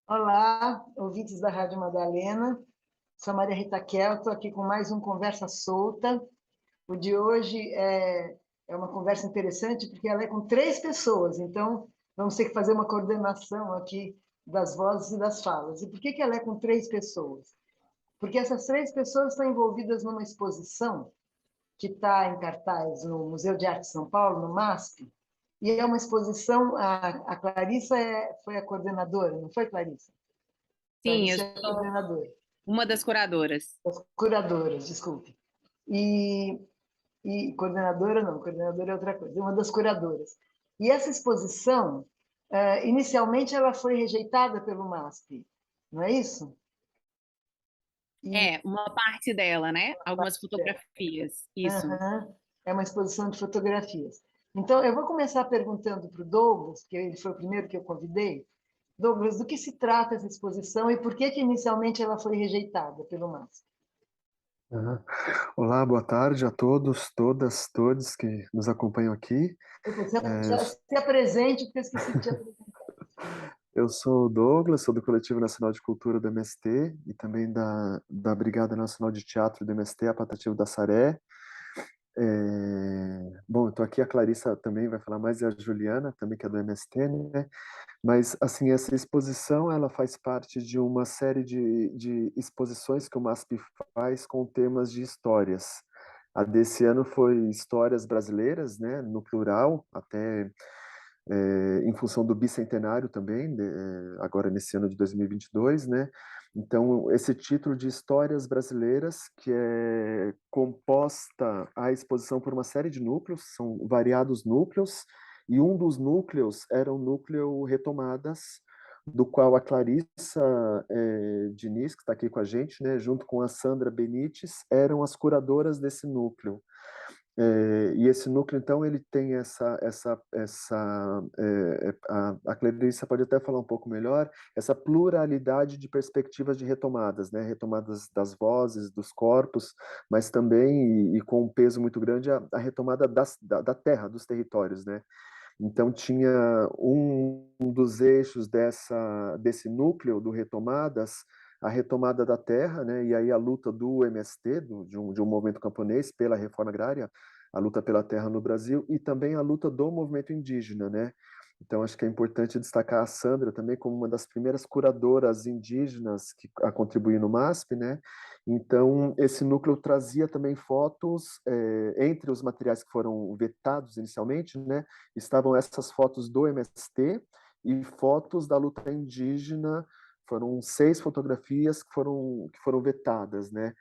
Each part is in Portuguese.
Olá, ouvintes da Rádio Madalena. Sou Maria Rita Kel, estou aqui com mais um Conversa Solta. O de hoje é uma conversa interessante porque ela é com três pessoas, então vamos ter que fazer uma coordenação aqui das vozes e das falas. E por que ela é com três pessoas? Porque essas três pessoas estão envolvidas numa exposição que está em cartaz no Museu de Arte de São Paulo, no MASP, e é uma exposição, a Clarissa foi a coordenadora, não foi, Clarissa? Sim, eu Clarissa é a sou coordenadora. uma das curadoras. Das curadoras, desculpe. E, coordenadora não, coordenadora é outra coisa, uma das curadoras. E essa exposição, inicialmente ela foi rejeitada pelo MASP, não é isso? E É, uma parte dela, né? Algumas fotografias. Isso. aham, é uma exposição de fotografias. Então, eu vou começar perguntando para o Douglas, que ele foi o primeiro que eu convidei. Douglas, do que se trata essa exposição e por que inicialmente ela foi rejeitada pelo MASP? Aham. Olá, boa tarde a todos, todas, todos que nos acompanham aqui. Você É, já se apresente, porque eu esqueci de te apresentar. eu sou o Douglas, sou do Coletivo Nacional de Cultura do MST e também da Brigada Nacional de Teatro do MST, a Patativa da Saré. Bom, eu estou aqui, a Clarissa também vai falar mais, e a Juliana, também que é do MST, né? Mas, assim, essa exposição, ela faz parte de uma série de exposições que o MASP faz com temas de histórias. A desse ano foi Histórias Brasileiras, né, no plural, até em função do bicentenário também, agora nesse ano de 2022, né? Então, esse título de Histórias Brasileiras, que é composta a exposição por uma série de núcleos, são variados núcleos, e um dos núcleos era o núcleo Retomadas, do qual a Clarissa Diniz, que está aqui com a gente, né, junto com a Sandra Benites, eram as curadoras desse núcleo. E esse núcleo, então, ele tem a Clarissa pode até falar um pouco melhor, essa pluralidade de perspectivas de retomadas, né? Retomadas das vozes, dos corpos, mas também, e com um peso muito grande, a retomada da terra, dos territórios, né? Então, tinha um dos eixos desse núcleo do Retomadas, a retomada da terra, né, e aí a luta do MST, de um movimento camponês pela reforma agrária, a luta pela terra no Brasil, e também a luta do movimento indígena, né? Então, acho que é importante destacar a Sandra também como uma das primeiras curadoras indígenas a contribuir no MASP, né? Então, esse núcleo trazia também fotos, entre os materiais que foram vetados inicialmente, né? Estavam essas fotos do MST e fotos da luta indígena. Foram 6 fotografias que foram vetadas, né?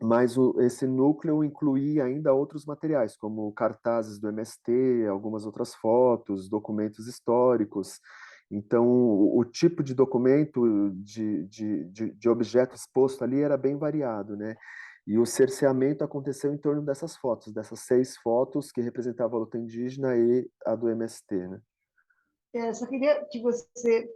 Mas esse núcleo incluía ainda outros materiais, como cartazes do MST, algumas outras fotos, documentos históricos. Então, o tipo de documento, de objeto exposto ali era bem variado, né? E o cerceamento aconteceu em torno dessas fotos, dessas 6 fotos que representavam a luta indígena e a do MST, né? Só queria que você,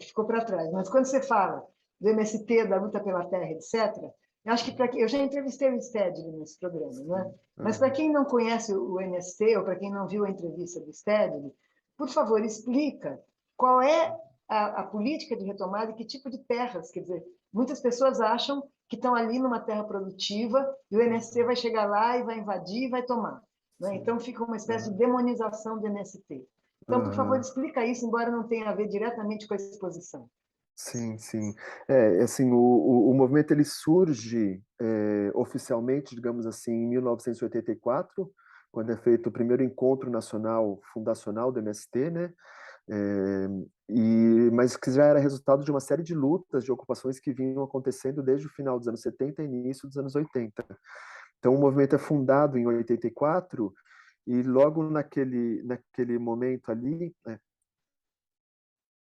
que ficou para trás, mas quando você fala do MST, da luta pela terra, etc., eu acho que eu já entrevistei o Stedley nesse programa, né? Mas para Uhum. quem não conhece o MST, ou para quem não viu a entrevista do Stedley, por favor, explica qual é a política de retomada e que tipo de terras, quer dizer, muitas pessoas acham que estão ali numa terra produtiva e o MST vai chegar lá e vai invadir e vai tomar. Né? Sim. Então fica uma espécie de Uhum. demonização do MST. Então, por favor, Uhum. explica isso, embora não tenha a ver diretamente com a exposição. Sim, sim. Assim, o movimento ele surge oficialmente, digamos assim, em 1984, quando é feito o primeiro encontro nacional fundacional do MST, né? É, mas que já era resultado de uma série de lutas, de ocupações que vinham acontecendo desde o final dos anos 70 e início dos anos 80. Então, o movimento é fundado em 84 e logo naquele momento ali,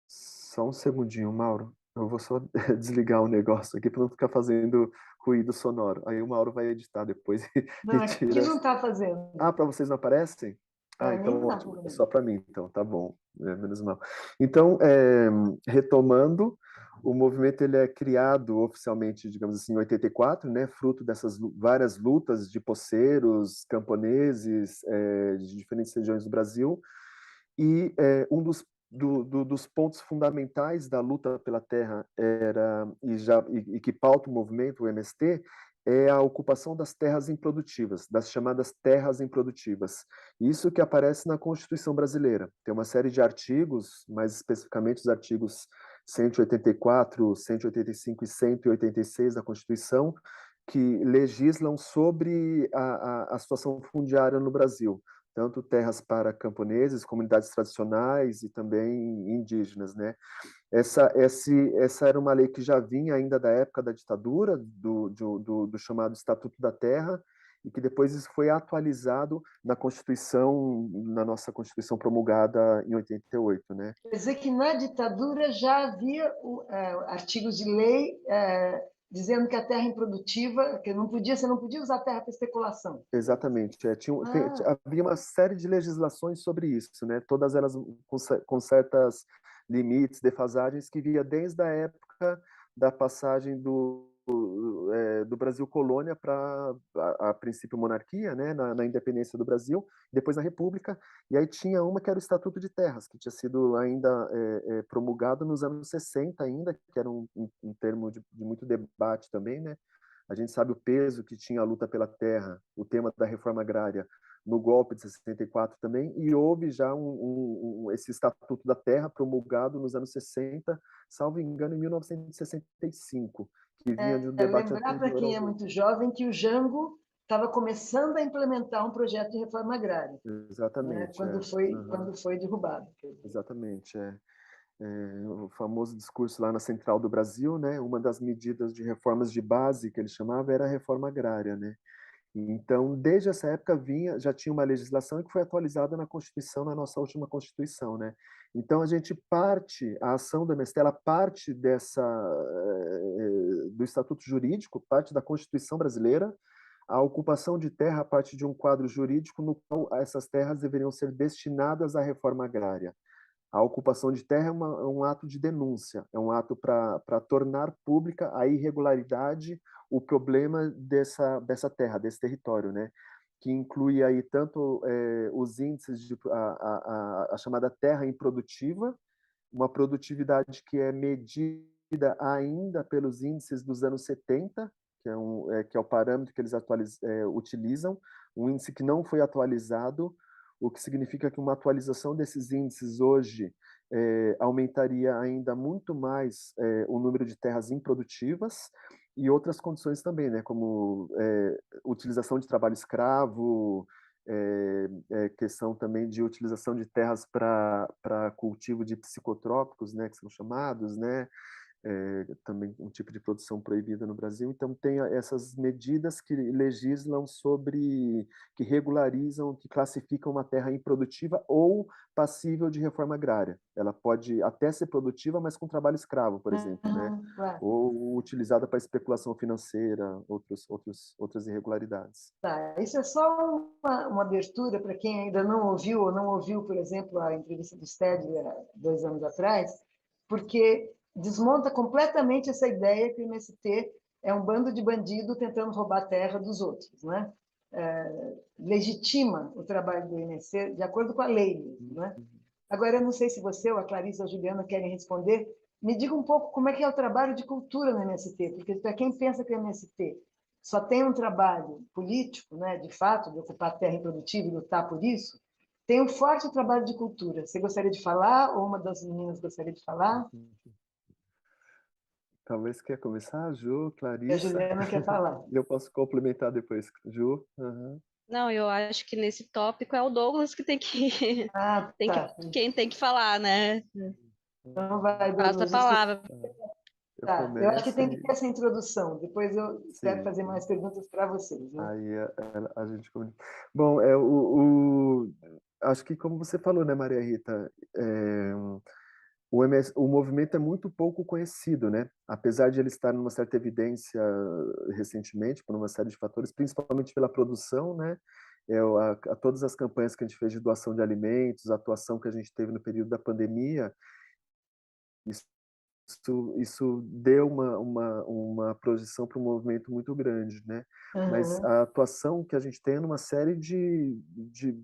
só um segundinho, Mauro. Eu vou só desligar o negócio aqui para não ficar fazendo ruído sonoro. Aí o Mauro vai editar depois Não, e aqui tira. não está fazendo. Ah, para vocês não aparecem? Ah, Nem então está ótimo. É fazendo. só para mim, então, tá bom. Menos mal. Então, retomando, o movimento ele é criado oficialmente, digamos assim, em 84, né, fruto dessas várias lutas de poceiros, camponeses, de diferentes regiões do Brasil. E um dos dos pontos fundamentais da luta pela terra era e que pauta o movimento, o MST, é a ocupação das terras improdutivas, das chamadas terras improdutivas. Isso que aparece na Constituição brasileira. Tem uma série de artigos, mais especificamente os artigos 184, 185 e 186 da Constituição, que legislam sobre a situação fundiária no Brasil, tanto terras para camponeses, comunidades tradicionais e também indígenas, né? Essa era uma lei que já vinha ainda da época da ditadura, do chamado Estatuto da Terra, e que depois isso foi atualizado na Constituição, na nossa Constituição promulgada em 88, né? Quer dizer que na ditadura já havia artigos de lei dizendo que a terra improdutiva, que você não podia usar a terra para especulação. Exatamente. Havia uma série de legislações sobre isso, né? Todas elas com certas limites, defasagens, que via desde a época da passagem do Brasil colônia para, a princípio, monarquia, né? Na independência do Brasil, depois na República, e aí tinha uma que era o Estatuto de Terras, que tinha sido ainda promulgado nos anos 60 ainda, que era um termo de muito debate também, né? A gente sabe o peso que tinha a luta pela terra, o tema da reforma agrária, no golpe de 64 também, e houve já esse Estatuto da Terra promulgado nos anos 60, salvo engano, em 1965, que vinha de um debate Lembrar para quem é anterior. muito jovem que o Jango estava começando a implementar um projeto de reforma agrária, né? Exatamente, Quando foi derrubado. Exatamente, o famoso discurso lá na Central do Brasil, né? Uma das medidas de reformas de base que ele chamava era a reforma agrária, né? Então, desde essa época já tinha uma legislação que foi atualizada na Constituição, na nossa última Constituição, né? Então a ação do MST, ela parte do Estatuto Jurídico, parte da Constituição brasileira, a ocupação de terra parte de um quadro jurídico no qual essas terras deveriam ser destinadas à reforma agrária. A ocupação de terra é um ato de denúncia, é um ato para tornar pública a irregularidade, o problema dessa terra, desse território, né? Que inclui aí tanto os índices a chamada terra improdutiva, uma produtividade que é medida ainda pelos índices dos anos 70, que é o parâmetro que eles utilizam, um índice que não foi atualizado, o que significa que uma atualização desses índices hoje aumentaria ainda muito mais o número de terras improdutivas e outras condições também, né, como utilização de trabalho escravo, questão também de utilização de terras para cultivo de psicotrópicos, né, que são chamados, né, também um tipo de produção proibida no Brasil. Então, tem essas medidas que legislam que regularizam, que classificam uma terra improdutiva ou passível de reforma agrária. Ela pode até ser produtiva, mas com trabalho escravo, por exemplo, né? Claro. Ou utilizada para especulação financeira, outras irregularidades. Tá, isso é só uma abertura para quem ainda não ouviu ou não ouviu, por exemplo, a entrevista do Stedley 2 anos atrás, porque desmonta completamente essa ideia que o MST é um bando de bandido tentando roubar a terra dos outros, né? Legitima o trabalho do MST de acordo com a lei, né? Agora, eu não sei se você ou a Clarice ou a Juliana querem responder. Me diga um pouco como é que é o trabalho de cultura no MST, porque para quem pensa que o MST só tem um trabalho político, né, de fato, de ocupar a terra improdutiva e lutar por isso, tem um forte trabalho de cultura. Você gostaria de falar, ou uma das meninas gostaria de falar? Talvez quer começar, Ju, A Clarissa? Juliana quer falar. Eu posso complementar depois, Ju. Uhum. Não, eu acho que nesse tópico é o Douglas que Ah, tá. quem tem que falar, né? Então vai, Passa a Douglas. palavra. Eu Tá, eu acho que começo tem que ter essa introdução. Depois eu espero sim. fazer mais perguntas para vocês, né? Aí a gente comunica. Bom, acho que como você falou, né, Maria Rita, o movimento é muito pouco conhecido, né? Apesar de ele estar numa certa evidência recentemente, por uma série de fatores, principalmente pela produção, né? Todas as campanhas que a gente fez de doação de alimentos, a atuação que a gente teve no período da pandemia, isso isso deu uma projeção para um movimento muito grande, né? Mas Aham. a atuação que a gente tem é numa série de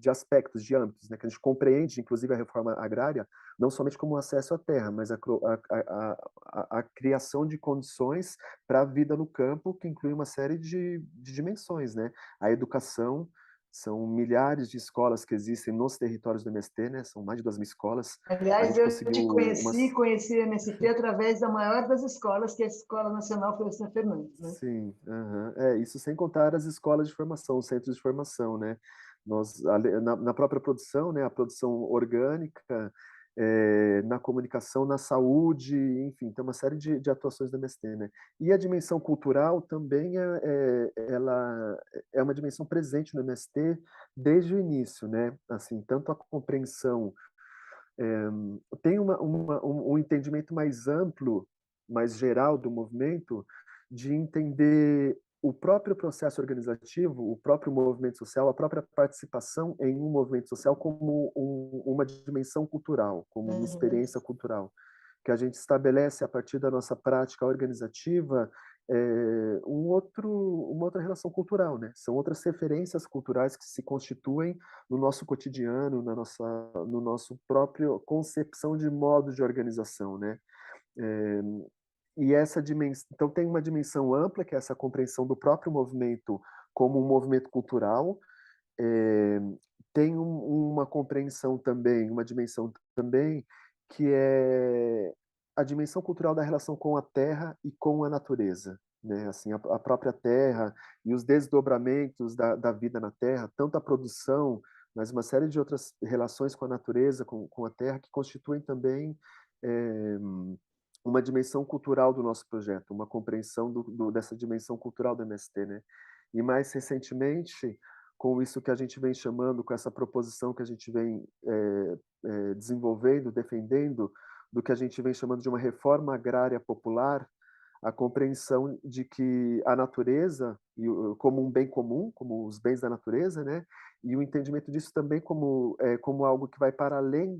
aspectos, de âmbitos, né? Que a gente compreende, inclusive a reforma agrária, não somente como acesso à terra, mas a criação de condições para a vida no campo, que inclui uma série de dimensões, né? A educação, são milhares de escolas que existem nos territórios do MST, né? São mais de 2.000 escolas. A Aliás, gente eu conseguiu te umas... conheci a MST através da maior das escolas, que é a Escola Nacional Florestan Fernandes, né? Sim, aham. Isso sem contar as escolas de formação, os centros de formação, né? Na própria produção, né? A produção orgânica, na comunicação, na saúde, enfim, tem uma série de atuações da MST, né? E a dimensão cultural também ela é uma dimensão presente no MST desde o início, né? Assim, tanto a compreensão tem um entendimento mais amplo, mais geral do movimento, de entender o próprio processo organizativo, o próprio movimento social, a própria participação em um movimento social como uma dimensão cultural, como uma Uhum. experiência cultural, que a gente estabelece a partir da nossa prática organizativa uma outra relação cultural, né? São outras referências culturais que se constituem no nosso cotidiano, no nosso próprio concepção de modo de organização, né? É, e essa dimensão, então tem uma dimensão ampla que é essa compreensão do próprio movimento como um movimento cultural. É, tem uma compreensão também, uma dimensão também que é a dimensão cultural da relação com a terra e com a natureza, né? Assim, a própria terra e os desdobramentos da vida na terra, tanto a produção, mas uma série de outras relações com a natureza, com a terra, que constituem também é, uma dimensão cultural do nosso projeto, uma compreensão dessa dimensão cultural do MST, né? E mais recentemente, com isso que a gente vem chamando, com essa proposição que a gente vem desenvolvendo, defendendo, do que a gente vem chamando de uma reforma agrária popular, a compreensão de que a natureza, como um bem comum, como os bens da natureza, né? E o entendimento disso também como algo que vai para além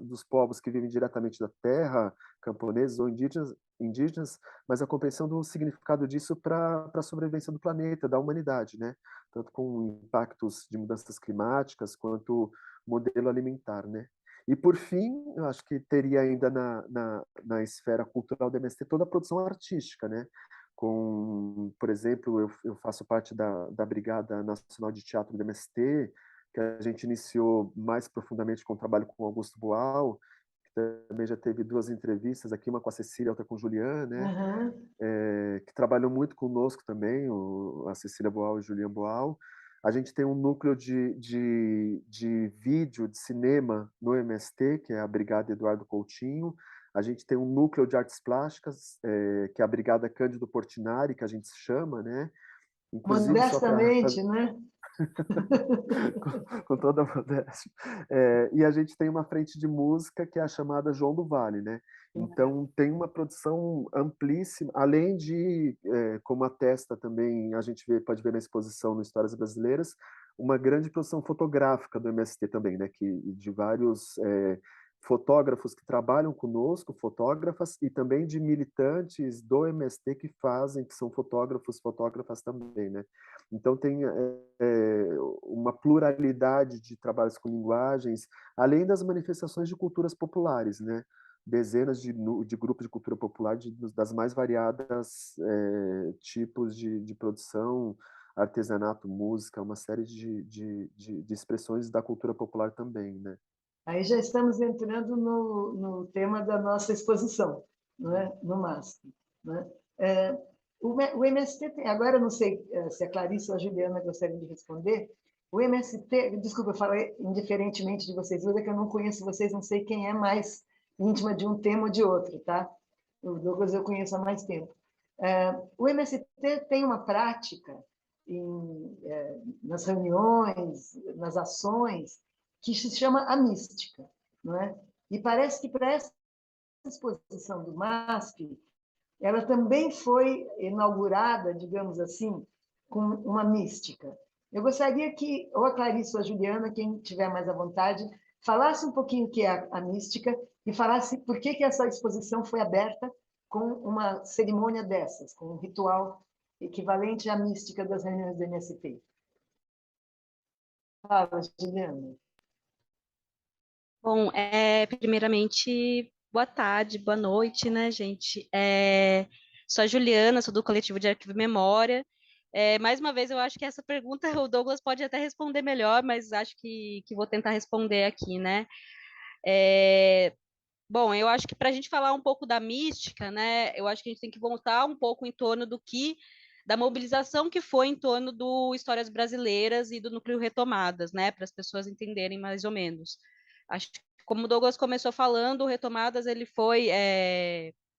dos povos que vivem diretamente da terra, camponeses ou indígenas, mas a compreensão do significado disso para a sobrevivência do planeta, da humanidade, né? Tanto com impactos de mudanças climáticas quanto modelo alimentar, né? E, por fim, eu acho que teria ainda na esfera cultural da MST toda a produção artística, né? Por exemplo, eu faço parte da Brigada Nacional de Teatro da MST, que a gente iniciou mais profundamente com o trabalho com Augusto Boal, que também já teve 2 entrevistas aqui, uma com a Cecília, outra com o Julian, né? Uhum. Que trabalham muito conosco também, a Cecília Boal e o Julian Boal. A gente tem um núcleo de vídeo, de cinema no MST, que é a Brigada Eduardo Coutinho. A gente tem um núcleo de artes plásticas, que é a Brigada Cândido Portinari, que a gente chama, né? Inclusive, só para Modestamente, né? com toda a modéstia. E a gente tem uma frente de música que é a chamada João do Vale, né? Então tem uma produção amplíssima, além de, como atesta também, a gente pode ver na exposição no Histórias Brasileiras, uma grande produção fotográfica do MST também, né? De vários fotógrafos que trabalham conosco, fotógrafas, e também de militantes do MST que são fotógrafas também, né? Então tem uma pluralidade de trabalhos com linguagens, além das manifestações de culturas populares, né? Dezenas de grupos de cultura popular das mais variadas tipos de produção, artesanato, música, uma série de expressões da cultura popular também, né? Aí já estamos entrando no tema da nossa exposição, não é? No MASP. Né? O MST tem, agora eu não sei se a Clarice ou a Juliana gostariam de responder. O MST, desculpa, eu falei indiferentemente de vocês, é que eu não conheço vocês, não sei quem é mais íntima de um tema ou de outro, tá? O Douglas eu conheço há mais tempo. O MST tem uma prática nas reuniões, nas ações, que se chama a mística, não é? E parece que para essa exposição do MASP, ela também foi inaugurada, digamos assim, com uma mística. Eu gostaria que ou a Clarice ou a Juliana, quem tiver mais à vontade, falasse um pouquinho o que é a mística e falasse por que essa exposição foi aberta com uma cerimônia dessas, com um ritual equivalente à mística das reuniões do MST. Fala, Juliana. Bom, primeiramente, boa tarde, boa noite, né, gente? Sou a Juliana, sou do Coletivo de Arquivo e Memória. Mais uma vez, eu acho que essa pergunta o Douglas pode até responder melhor, mas acho que vou tentar responder aqui, né? Bom, eu acho que para a gente falar um pouco da mística, né, eu acho que a gente tem que voltar um pouco em torno da mobilização que foi em torno do Histórias Brasileiras e do Núcleo Retomadas, né, para as pessoas entenderem mais ou menos. Acho que, como o Douglas começou falando, o Retomadas,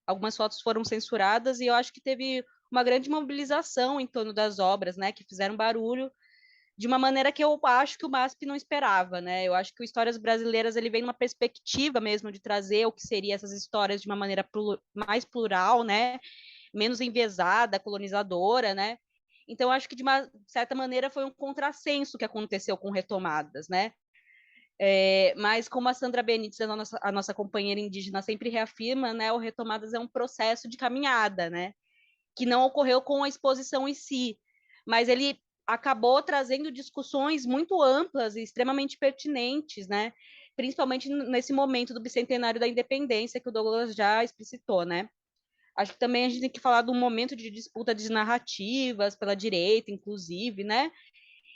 algumas fotos foram censuradas e eu acho que teve uma grande mobilização em torno das obras, né, que fizeram barulho de uma maneira que eu acho que o MASP não esperava, né? Eu acho que o Histórias Brasileiras ele vem numa perspectiva mesmo de trazer o que seria essas histórias de uma maneira mais plural, né? Menos enviesada, colonizadora, né? Então, acho que de uma certa maneira foi um contrassenso que aconteceu com Retomadas, né? Mas como a Sandra Benites, a nossa companheira indígena, sempre reafirma, né? O Retomadas é um processo de caminhada, né? Que não ocorreu com a exposição em si, mas ele acabou trazendo discussões muito amplas e extremamente pertinentes, né? Principalmente nesse momento do bicentenário da independência que o Douglas já explicitou, né? Acho que também a gente tem que falar de um momento de disputa de narrativas pela direita, inclusive, né?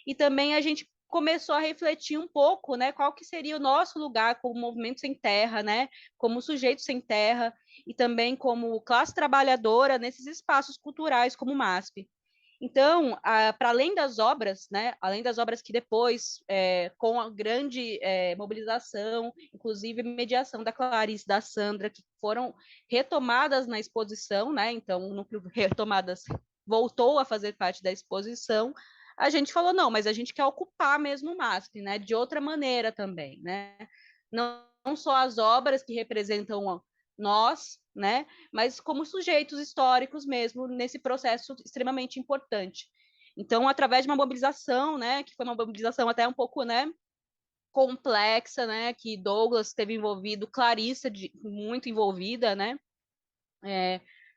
E também a gente começou a refletir um pouco, né, qual que seria o nosso lugar como movimento sem terra, né, como sujeito sem terra e também como classe trabalhadora nesses espaços culturais como o MASP. Então, para além das obras, né, além das obras que depois, com a grande mobilização, inclusive mediação da Clarice, da Sandra, que foram retomadas na exposição, né, então o núcleo Retomadas voltou a fazer parte da exposição, a gente falou, não, mas a gente quer ocupar mesmo o MASP, né, de outra maneira também, né, não só as obras que representam nós, né, mas como sujeitos históricos mesmo nesse processo extremamente importante. Então, através de uma mobilização, né, que foi uma mobilização até um pouco, né, complexa, né, que Douglas esteve envolvido, Clarissa muito envolvida, né,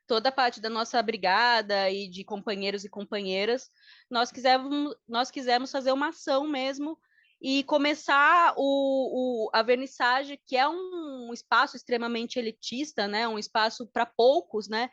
toda a parte da nossa brigada e de companheiros e companheiras, nós quisemos fazer uma ação mesmo e começar a vernissagem, que é um espaço extremamente elitista, né, um espaço para poucos, né,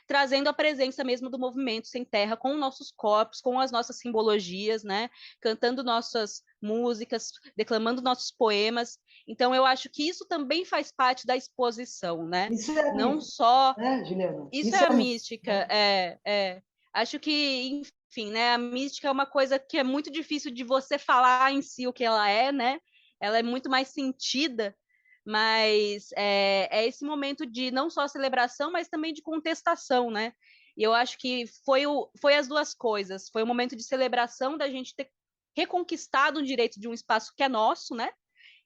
trazendo a presença mesmo do movimento sem terra com nossos corpos, com as nossas simbologias, né, cantando nossas músicas, declamando nossos poemas. Então, eu acho que isso também faz parte da exposição, né? Isso é Não mística, só né, Juliana? isso Isso é a é mística. mística, Acho que, enfim, né, a mística é uma coisa que é muito difícil de você falar em si o que ela é, né? Ela é muito mais sentida, mas é esse momento de não só celebração, mas também de contestação, né? E eu acho que foi as duas coisas. Foi o momento de celebração da gente ter reconquistado o direito de um espaço que é nosso, né?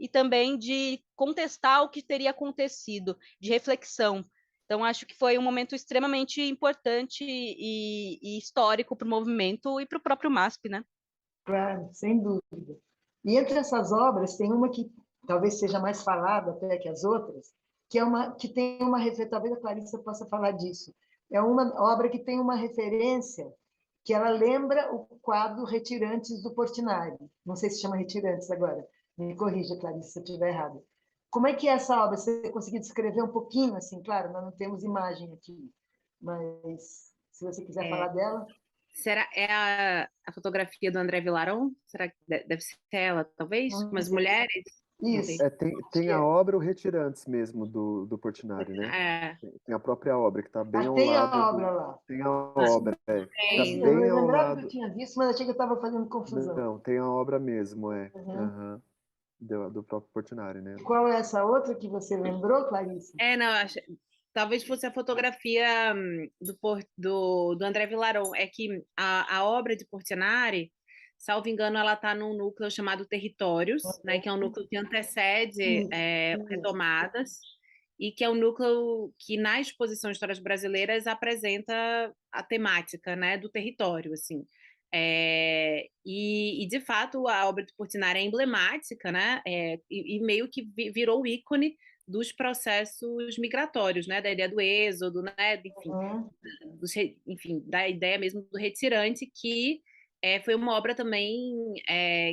E também de contestar o que teria acontecido, de reflexão. Então, acho que foi um momento extremamente importante e histórico para o movimento e para o próprio MASP, né? Claro, sem dúvida. E entre essas obras, tem uma que talvez seja mais falada até que as outras, que tem uma referência, talvez a Clarissa possa falar disso. É uma obra que tem uma referência que ela lembra o quadro Retirantes do Portinari. Não sei se chama Retirantes agora. Me corrija, Clarissa, se eu estiver errado. Como é que é essa obra? Você conseguiu descrever um pouquinho, assim, claro, nós não temos imagem aqui, mas se você quiser falar É, dela. será a fotografia do André Vilaron? Será que deve ser ela, talvez? Com as Sei. mulheres? Não sei. Isso. Acho Tem que a é. obra O Retirantes mesmo do Portinari, né? É, Tem a própria obra que está bem Ah, ao tem a lado obra do. lá. Tem a ah, obra, que está tem. Eu bem ao lembrava que eu lado. tinha visto, mas achei que eu estava fazendo confusão. Não, tem a obra mesmo, é. Uhum. Aham. Do próprio Portinari, né? Qual é essa outra que você lembrou, Clarice? Não, talvez fosse a fotografia do André Vilaron. É que a obra de Portinari, salvo engano, ela está num núcleo chamado Territórios, né, que é um núcleo que antecede Isso. Retomadas, e que é um núcleo que, na exposição Histórias Brasileiras, apresenta a temática, né, do território, assim. De fato, a obra de Portinari é emblemática, né, e meio que virou ícone dos processos migratórios, né, da ideia do êxodo, né, enfim, Uhum. enfim, da ideia mesmo do retirante, que foi uma obra também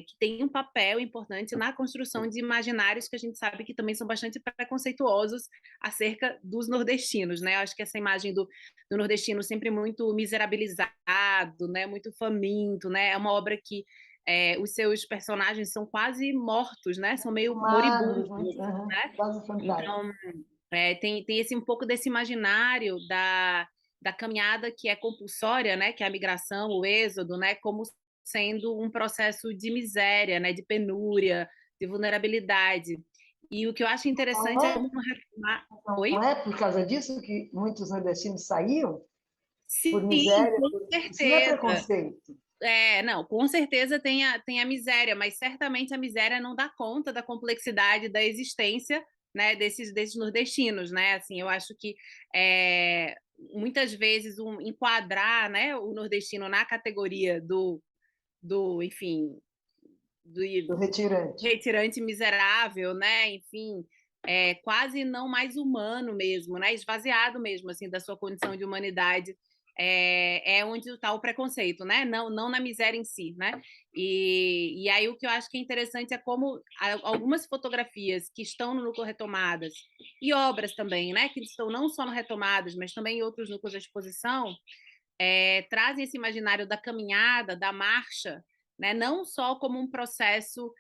que tem um papel importante na construção de imaginários que a gente sabe que também são bastante preconceituosos acerca dos nordestinos, né? Acho que essa imagem do nordestino sempre muito miserabilizado, né? Muito faminto, né? É uma obra que os seus personagens são quase mortos, né? São meio Magros, moribundos, muito, uhum, né? quase fantasma. Então, tem esse um pouco desse imaginário da caminhada que é compulsória, né, que é a migração, o êxodo, né, como sendo um processo de miséria, né, de penúria, de vulnerabilidade. E o que eu acho interessante é como Não Oi? é por causa disso que muitos nordestinos saíam? Por Sim, miséria? com Isso não é certeza. preconceito. Não, com certeza tem a miséria, mas certamente a miséria não dá conta da complexidade da existência, né, desses nordestinos, né? Assim, eu acho que muitas vezes enquadrar, né, o nordestino na categoria enfim, do Do retirante. retirante miserável, né? Enfim, quase não mais humano mesmo, né? Esvaziado mesmo assim da sua condição de humanidade. Onde está o preconceito, né? Não na miséria em si, né? E aí o que eu acho que é interessante é como algumas fotografias que estão no núcleo Retomadas e obras também, né? Que estão não só no Retomadas, mas também em outros núcleos da exposição, trazem esse imaginário da caminhada, da marcha, né? Não só como um processo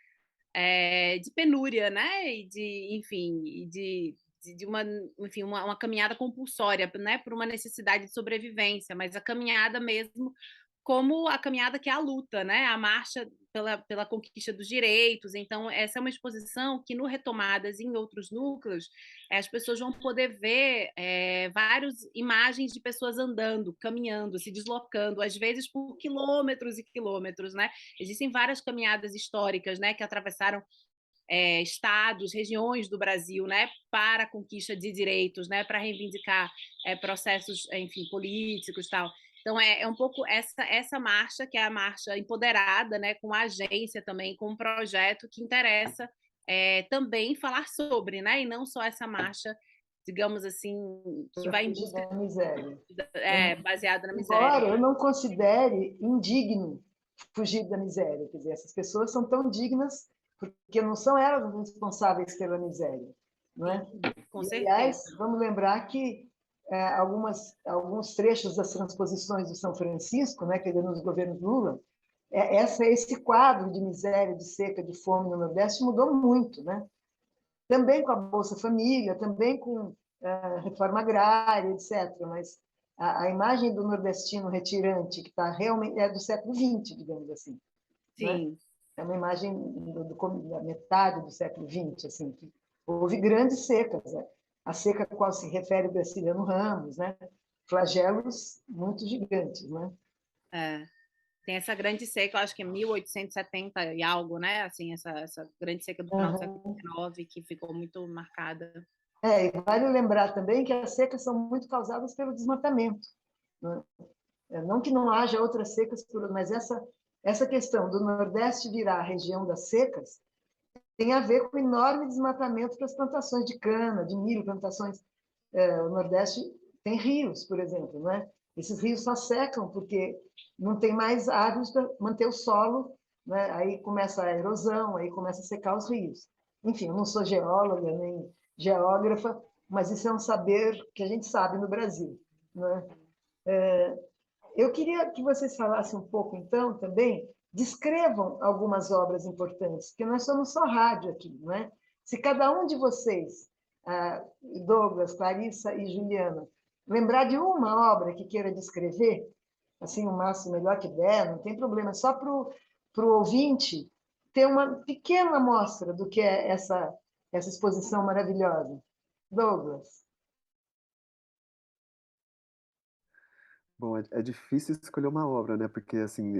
de penúria, né? E de, enfim, de uma, enfim, uma caminhada compulsória, né? Por uma necessidade de sobrevivência, mas a caminhada mesmo como a caminhada que é a luta, né? A marcha pela conquista dos direitos. Então, essa é uma exposição que, no Retomadas e em outros núcleos, as pessoas vão poder ver várias imagens de pessoas andando, caminhando, se deslocando, às vezes por quilômetros e quilômetros, né? Existem várias caminhadas históricas, né, que atravessaram estados, regiões do Brasil, né, para a conquista de direitos, né, para reivindicar processos, enfim, políticos, tal. Então é um pouco essa marcha que é a marcha empoderada, né, com a agência também, com um projeto que interessa também falar sobre, né, e não só essa marcha, digamos assim, que Para vai em fugir busca da miséria. baseada na miséria. Embora eu não considere indigno fugir da miséria. Quer dizer, essas pessoas são tão dignas porque não são elas as responsáveis pela miséria. Não é? Sim, com E, certeza. aliás, vamos lembrar que alguns trechos das transposições do São Francisco, né, que é nos governos Lula, esse quadro de miséria, de seca, de fome no Nordeste mudou muito, né? Também com a Bolsa Família, também com a reforma agrária, etc. Mas a imagem do nordestino retirante, que está realmente do século XX, digamos assim, né? Sim. É uma imagem da metade do século XX, assim, que houve grandes secas, né? A seca a qual se refere o Graciliano Ramos, né? Flagelos muito gigantes, né? Tem essa grande seca, eu acho que é 1870 e algo, né? Assim, essa grande seca do final do século Uhum. XIX, que ficou muito marcada. E vale lembrar também que as secas são muito causadas pelo desmatamento, né? Não que não haja outras secas, mas essa questão do Nordeste virar a região das secas tem a ver com o enorme desmatamento para as plantações de cana, de milho, plantações. O Nordeste tem rios, por exemplo, né? Esses rios só secam porque não tem mais árvores para manter o solo, né? Aí começa a erosão, aí começa a secar os rios. Enfim, eu não sou geóloga nem geógrafa, mas isso é um saber que a gente sabe no Brasil, né? Eu queria que vocês falassem um pouco, então, também, descrevam algumas obras importantes, porque nós somos só rádio aqui, não é? Se cada um de vocês, Douglas, Clarissa e Juliana, lembrar de uma obra que queira descrever, assim, o máximo melhor que der, não tem problema, só para o ouvinte ter uma pequena amostra do que é essa exposição maravilhosa. Douglas. Bom, é difícil escolher uma obra, né? Porque, assim,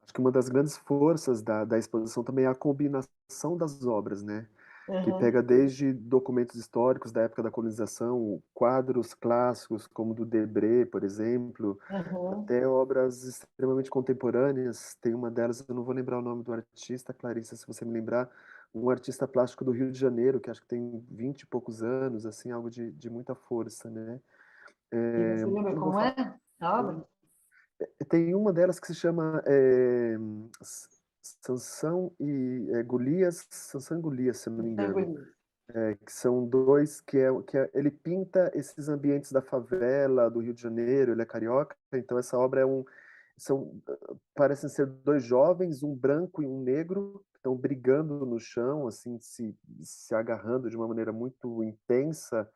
acho que uma das grandes forças da exposição também é a combinação das obras, né? Que Uhum, pega desde documentos históricos da época da colonização, quadros clássicos, como do Debré, por exemplo, uhum. até obras extremamente contemporâneas. Tem uma delas, eu não vou lembrar o nome do artista, Clarissa, se você me lembrar, um artista plástico do Rio de Janeiro, que acho que tem 20 e poucos anos, assim, algo de muita força, né? E você lembra Não vou como falar. é a obra? Tem uma delas que se chama Sansão e Golias, Sansão e Golias, se eu não me engano. Sangue. Que são dois ele pinta esses ambientes da favela do Rio de Janeiro, ele é carioca, então essa obra parecem ser dois jovens, um branco e um negro, que estão brigando no chão, assim, se agarrando de uma maneira muito intensa,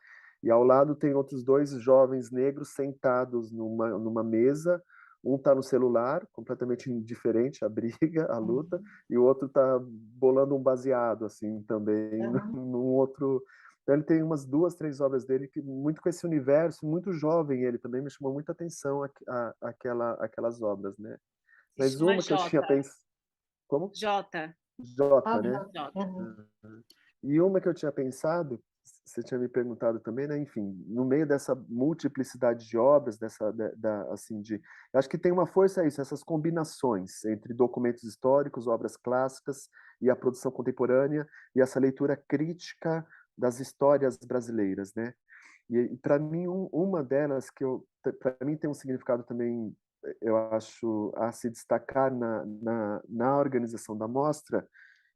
e ao lado tem outros dois jovens negros sentados numa mesa, um está no celular, completamente indiferente à briga, à luta, e o outro está bolando um baseado, assim, também, Uhum. num outro... Então, ele tem umas 2, 3 obras dele que muito com esse universo, muito jovem ele também, me chamou muita atenção aquelas obras, né? Se Mas chama uma que eu tinha Jota. pensado... Como? Jota. Jota, Ah, né? Jota. uhum. E uma que eu tinha pensado, você tinha me perguntado também, né? Enfim, no meio dessa multiplicidade de obras, assim, eu acho que tem uma força isso, essas combinações entre documentos históricos, obras clássicas e a produção contemporânea e essa leitura crítica das histórias brasileiras, né? E para mim uma delas para mim tem um significado também, eu acho, a se destacar na organização da mostra,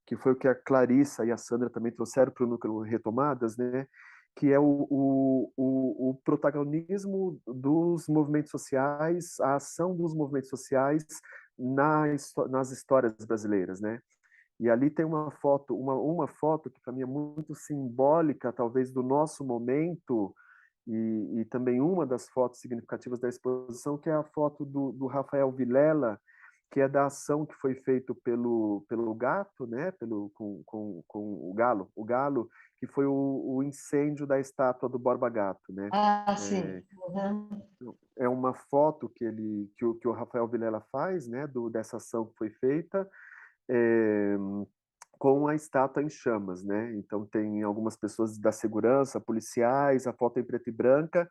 que foi o que a Clarissa e a Sandra também trouxeram para o Núcleo Retomadas, né? Que é o protagonismo dos movimentos sociais, a ação dos movimentos sociais nas histórias brasileiras, né? E ali tem uma foto que para mim é muito simbólica, talvez, do nosso momento, e também uma das fotos significativas da exposição, que é a foto do Rafael Vilela, que é da ação que foi feita pelo gato, né, com o galo, que foi o incêndio da estátua do Borba Gato, né? Ah, sim. Uhum. É uma foto que o Rafael Vilela faz, né, dessa ação que foi feita, é, com a estátua em chamas, né? Então tem algumas pessoas da segurança, policiais, a foto em preto e branca,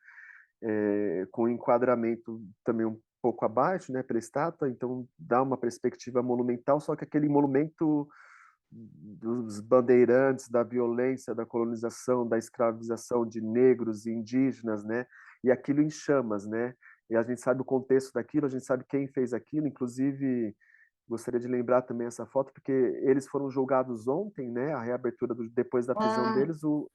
com enquadramento também um pouco abaixo, né, pela estátua, então dá uma perspectiva monumental, só que aquele monumento dos bandeirantes, da violência, da colonização, da escravização de negros e indígenas, né, e aquilo em chamas, né, e a gente sabe o contexto daquilo, a gente sabe quem fez aquilo, inclusive gostaria de lembrar também essa foto, porque eles foram julgados ontem, né, a reabertura depois da prisão Ah, deles, o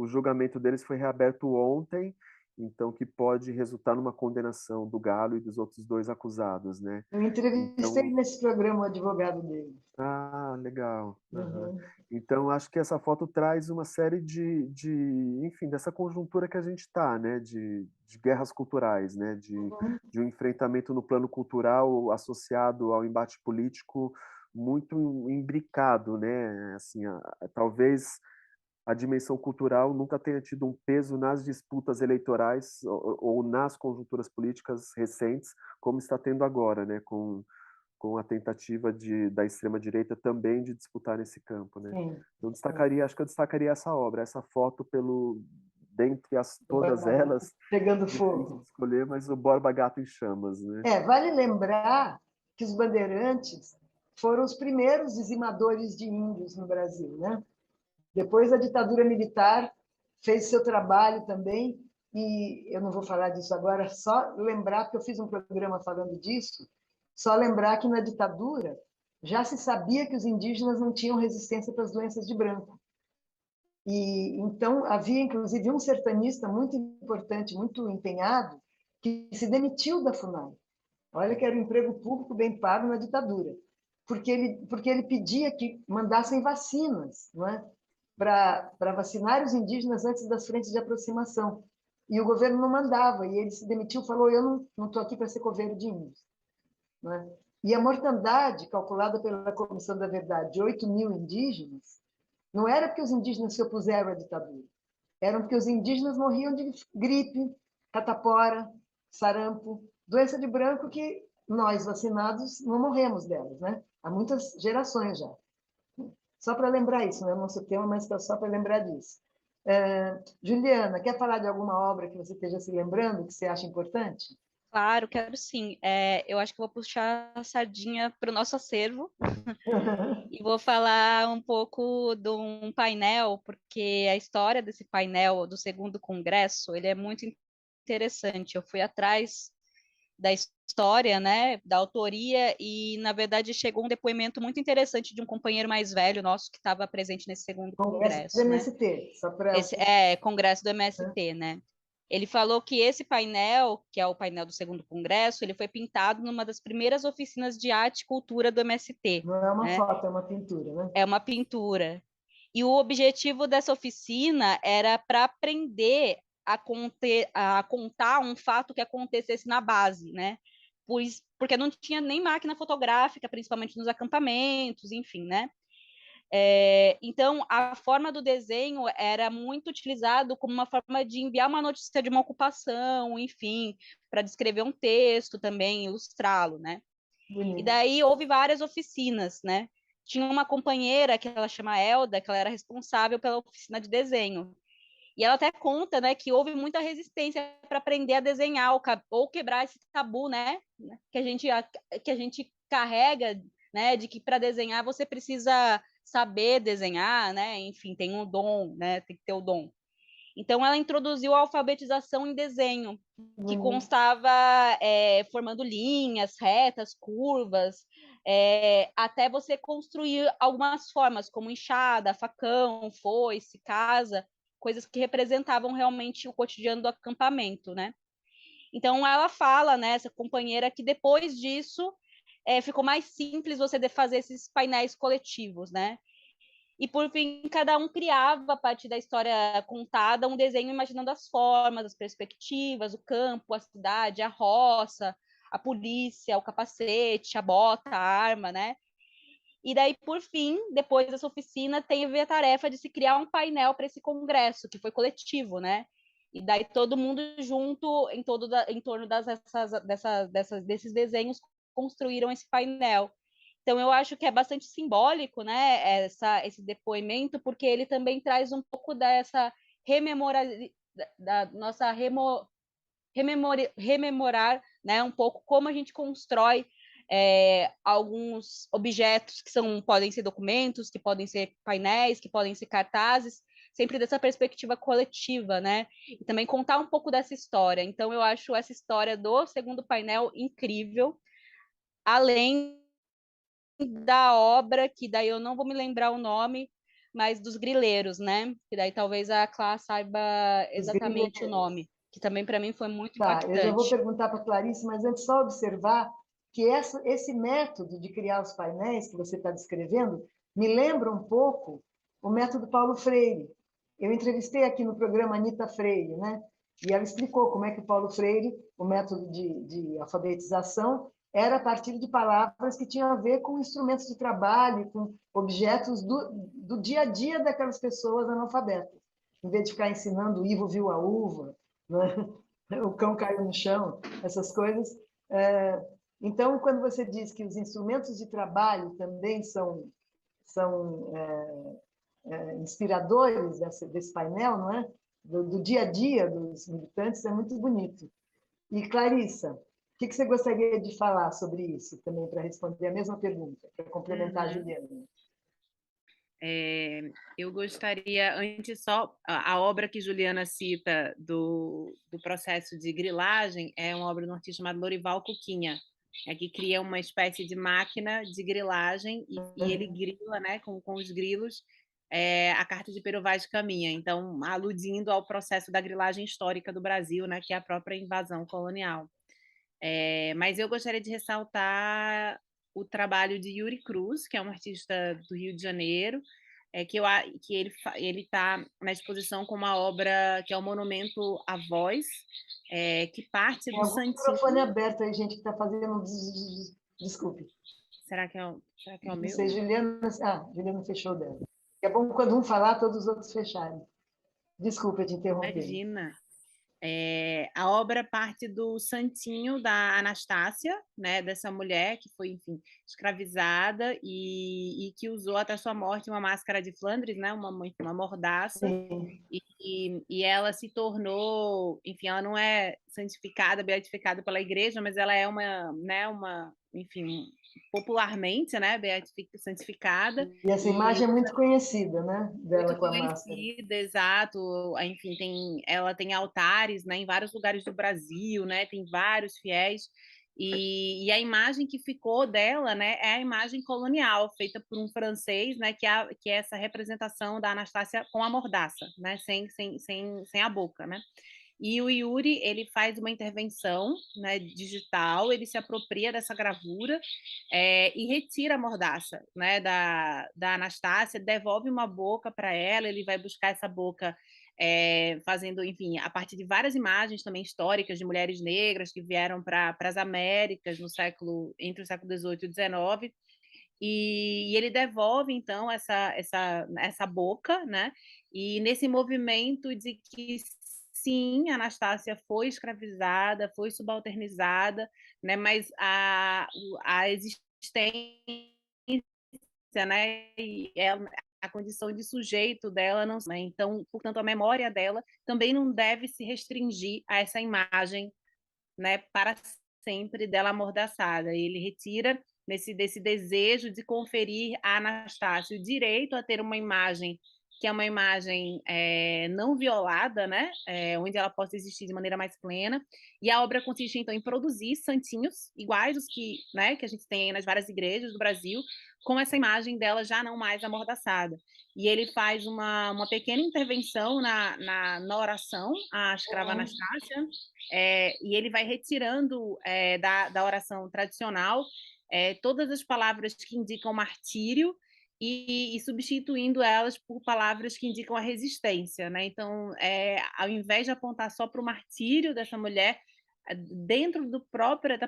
julgamento deles foi reaberto ontem, então que pode resultar numa condenação do Galo e dos outros dois acusados, né? eu entrevistei Então, nesse programa o advogado dele. legal. Uhum. Uhum. Então, acho que essa foto traz uma série enfim, dessa conjuntura que a gente está, né? De guerras culturais, né? Uhum. De um enfrentamento no plano cultural associado ao embate político muito imbricado, né? Assim, talvez a dimensão cultural nunca tenha tido um peso nas disputas eleitorais ou nas conjunturas políticas recentes, como está tendo agora, né, com a tentativa da extrema-direita também de disputar nesse campo, né. Sim. Eu acho que eu destacaria essa obra, essa foto dentre todas elas, Pegando difícil fogo. de escolher, mas o Borba Gato em Chamas, né. Vale lembrar que os bandeirantes foram os primeiros dizimadores de índios no Brasil, né? Depois a ditadura militar fez seu trabalho também, e eu não vou falar disso agora, só lembrar que eu fiz um programa falando disso, só lembrar que na ditadura já se sabia que os indígenas não tinham resistência para as doenças de branco. E então havia inclusive um sertanista muito importante, muito empenhado, que se demitiu da FUNAI. Olha que era um emprego público bem pago na ditadura, porque ele pedia que mandassem vacinas, não é? Para vacinar os indígenas antes das frentes de aproximação. E o governo não mandava, e ele se demitiu e falou: eu não estou aqui para ser coveiro de índios. Não é? E a mortandade, calculada pela Comissão da Verdade, de 8.000 indígenas, não era porque os indígenas se opuseram à ditadura, eram porque os indígenas morriam de gripe, catapora, sarampo, doença de branco que nós, vacinados, não morremos delas, né? Há muitas gerações já. Só para lembrar isso, não é o nosso tema, mas só para lembrar disso. Juliana, quer falar de alguma obra que você esteja se lembrando, que você acha importante? Claro, quero sim. Eu acho que vou puxar a sardinha para o nosso acervo e vou falar um pouco de um painel, porque a história desse painel do segundo congresso, ele é muito interessante. Eu fui atrás da história, né, da autoria, e, na verdade, chegou um depoimento muito interessante de um companheiro mais velho nosso que estava presente nesse segundo Congresso do congresso, né? MST, só para... Esse congresso do MST, né? Ele falou que esse painel, que é o painel do segundo congresso, ele foi pintado numa das primeiras oficinas de arte e cultura do MST, Não é uma né? foto, é uma pintura, né? É uma pintura. E o objetivo dessa oficina era para aprender a contar um fato que acontecesse na base, né? Porque não tinha nem máquina fotográfica, principalmente nos acampamentos, enfim, né? Então, a forma do desenho era muito utilizado como uma forma de enviar uma notícia de uma ocupação, enfim, para descrever um texto também, ilustrá-lo, né? E Bonito. daí houve várias oficinas, né? Tinha uma companheira que ela chama Elda, que ela era responsável pela oficina de desenho. E ela até conta, né, que houve muita resistência para aprender a desenhar ou quebrar esse tabu, né, que a gente carrega, né, de que para desenhar você precisa saber desenhar, né, enfim, tem um dom, né, tem que ter o dom. Então ela introduziu a alfabetização em desenho, que Bonito. constava formando linhas, retas, curvas, até você construir algumas formas, como enxada, facão, foice, casa, coisas que representavam realmente o cotidiano do acampamento, né? Então ela fala, né, essa companheira, que depois disso ficou mais simples você fazer esses painéis coletivos, né? E, por fim, cada um criava, a partir da história contada, um desenho imaginando as formas, as perspectivas, o campo, a cidade, a roça, a polícia, o capacete, a bota, a arma, né? E daí, por fim, depois dessa oficina, teve a tarefa de se criar um painel para esse congresso, que foi coletivo, né? E daí todo mundo junto, em torno desses desenhos, construíram esse painel. Então, eu acho que é bastante simbólico, né, esse depoimento, porque ele também traz um pouco dessa da nossa rememorar, né, um pouco como a gente constrói alguns objetos que podem ser documentos, que podem ser painéis, que podem ser cartazes, sempre dessa perspectiva coletiva, né? E também contar um pouco dessa história. Então, eu acho essa história do segundo painel incrível, além da obra, que daí eu não vou me lembrar o nome, mas dos grileiros, né? Que daí talvez a Clá saiba Os exatamente o grileiros. nome, que também para mim foi muito Tá, eu já vou impactante. perguntar para a Clarice, mas antes só observar que esse método de criar os painéis que você está descrevendo me lembra um pouco o método Paulo Freire. Eu entrevistei aqui no programa Anita Freire, né? E ela explicou como é que o Paulo Freire, o método de alfabetização, era a partir de palavras que tinham a ver com instrumentos de trabalho, com objetos do dia a dia daquelas pessoas analfabetas. Em vez de ficar ensinando o Ivo viu a uva, né? O cão caiu no chão, essas coisas. Então, quando você diz que os instrumentos de trabalho também são inspiradores desse painel, não é? Do dia a dia dos militantes, é muito bonito. E, Clarissa, o que você gostaria de falar sobre isso também, para responder a mesma pergunta, para complementar a Juliana? Eu gostaria, antes só, a obra que Juliana cita do processo de grilagem é uma obra de um artista chamado Lorival Cuquinha, que cria uma espécie de máquina de grilagem e ele grila, né, com os grilos, a carta de Pero Vaz de Caminha, então aludindo ao processo da grilagem histórica do Brasil, né, que é a própria invasão colonial. Mas eu gostaria de ressaltar o trabalho de Yuri Cruz, que é um artista do Rio de Janeiro, que ele está na exposição com uma obra que é o Monumento à Voz, que parte Tem do algum microfone Santíssimo. aberto aí, gente, que está fazendo... Desculpe. Será que é o Não meu? sei, Juliana... Juliana fechou dela. É bom quando um falar, todos os outros fecharem. Desculpa te interromper. Imagina. A obra parte do santinho da Anastácia, né, dessa mulher que foi, enfim, escravizada e que usou até sua morte uma máscara de Flandres, né, uma mordaça, Sim. e ela se tornou, enfim, ela não é santificada, beatificada pela igreja, mas ela é enfim, popularmente, né, santificada. E essa E imagem é muito conhecida, né? Dela muito com a máscara. conhecida, exato. Enfim, ela tem altares, né, em vários lugares do Brasil, né? Tem vários fiéis. E a imagem que ficou dela, né, é a imagem colonial, feita por um francês, né, que é essa representação da Anastácia com a mordaça, né, sem a boca, né? E o Yuri, ele faz uma intervenção, né, digital, ele se apropria dessa gravura e retira a mordaça, né, da Anastácia, devolve uma boca para ela, ele vai buscar essa boca fazendo, enfim, a partir de várias imagens também históricas de mulheres negras que vieram para as Américas entre o século XVIII e o XIX, e ele devolve, então, essa boca, né? E nesse movimento de que, sim, Anastácia foi escravizada, foi subalternizada, né? Mas a existência, né? E a condição de sujeito dela não, né? Então, portanto, a memória dela também não deve se restringir a essa imagem, né, para sempre dela amordaçada. E ele retira desse desejo de conferir a Anastácia o direito a ter uma imagem que é uma imagem não violada, né, onde ela possa existir de maneira mais plena. E a obra consiste, então, em produzir santinhos iguais os né, que a gente tem nas várias igrejas do Brasil, com essa imagem dela já não mais amordaçada. E ele faz uma pequena intervenção na oração à escrava Anastácia, e ele vai retirando da oração tradicional todas as palavras que indicam martírio e substituindo elas por palavras que indicam a resistência, né? Então, ao invés de apontar só para o martírio dessa mulher, dentro da